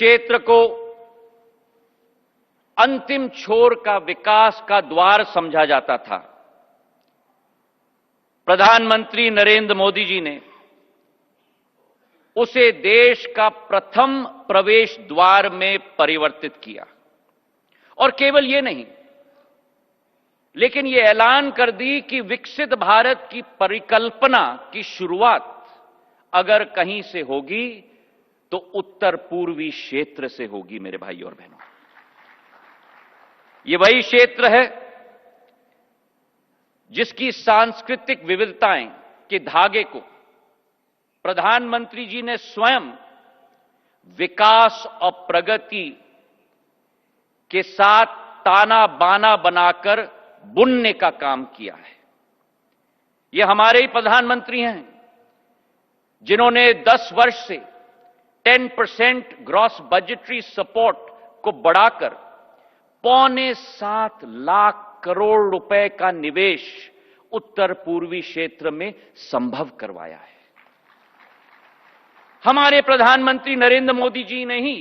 क्षेत्र को अंतिम छोर का विकास का द्वार समझा जाता था, प्रधानमंत्री नरेंद्र मोदी जी ने उसे देश का प्रथम प्रवेश द्वार में परिवर्तित किया। और केवल ये नहीं, लेकिन ये ऐलान कर दी कि विकसित भारत की परिकल्पना की शुरुआत अगर कहीं से होगी तो उत्तर पूर्वी क्षेत्र से होगी। मेरे भाइयों और बहनों, ये वही क्षेत्र है जिसकी सांस्कृतिक विविधताएं के धागे को प्रधानमंत्री जी ने स्वयं विकास और प्रगति के साथ ताना बाना बनाकर बुनने का काम किया है। ये हमारे ही प्रधानमंत्री हैं जिन्होंने 10 वर्ष से 10% ग्रॉस बजटरी सपोर्ट को बढ़ाकर 6.25 लाख करोड़ रुपए का निवेश उत्तर पूर्वी क्षेत्र में संभव करवाया है। हमारे प्रधानमंत्री नरेंद्र मोदी जी ने ही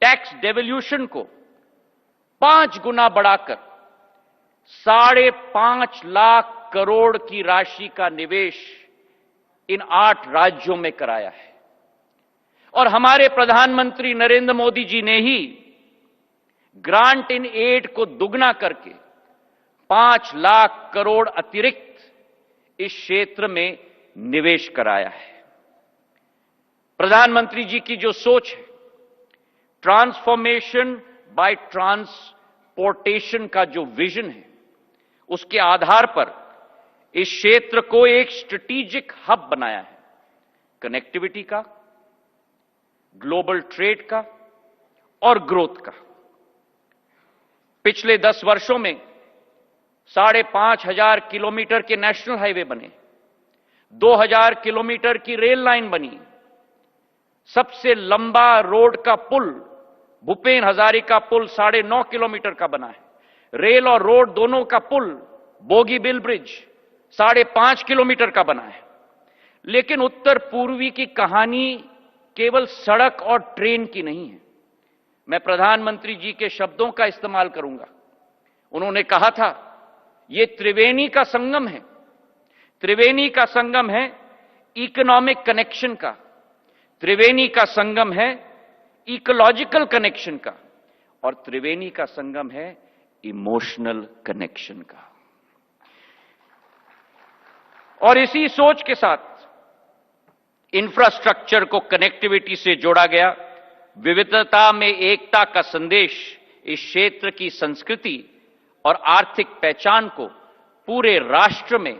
टैक्स डेवल्यूशन को 5 गुना बढ़ाकर 5.5 लाख करोड़ की राशि का निवेश इन 8 राज्यों में कराया है। और हमारे प्रधानमंत्री नरेंद्र मोदी जी ने ही ग्रांट इन एड को दुगना करके 5 लाख करोड़ अतिरिक्त इस क्षेत्र में निवेश कराया है। प्रधानमंत्री जी की जो सोच है, ट्रांसफॉर्मेशन बाय ट्रांसपोर्टेशन का जो विजन है, उसके आधार पर इस क्षेत्र को एक स्ट्रेटेजिक हब बनाया है, कनेक्टिविटी का, ग्लोबल ट्रेड का और ग्रोथ का। पिछले 10 वर्षों में 5,500 किलोमीटर के नेशनल हाईवे बने, 2,000 किलोमीटर की रेल लाइन बनी, सबसे लंबा रोड का पुल भूपेन हजारिका पुल 9.5 किलोमीटर का बना है। रेल और रोड दोनों का पुल बोगीबिल ब्रिज 5.5 किलोमीटर का बना है। लेकिन उत्तर पूर्वी की कहानी केवल सड़क और ट्रेन की नहीं है। मैं प्रधानमंत्री जी के शब्दों का इस्तेमाल करूंगा। उन्होंने कहा था, यह त्रिवेणी का संगम है। त्रिवेणी का संगम है इकोनॉमिक कनेक्शन का, त्रिवेणी का संगम है इकोलॉजिकल कनेक्शन का, और त्रिवेणी का संगम है इमोशनल कनेक्शन का। और इसी सोच के साथ इंफ्रास्ट्रक्चर को कनेक्टिविटी से जोड़ा गया। विविधता में एकता का संदेश इस क्षेत्र की संस्कृति और आर्थिक पहचान को पूरे राष्ट्र में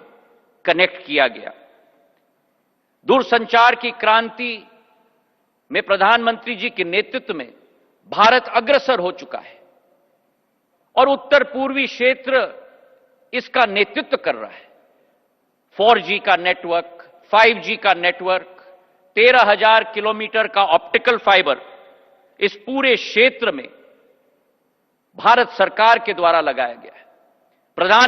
कनेक्ट किया गया। दूरसंचार की क्रांति में प्रधानमंत्री जी के नेतृत्व में भारत अग्रसर हो चुका है और उत्तर पूर्वी क्षेत्र इसका नेतृत्व कर रहा है। 4G का नेटवर्क, 5G का नेटवर्क, 13,000 किलोमीटर का ऑप्टिकल फाइबर इस पूरे क्षेत्र में भारत सरकार के द्वारा लगाया गया है।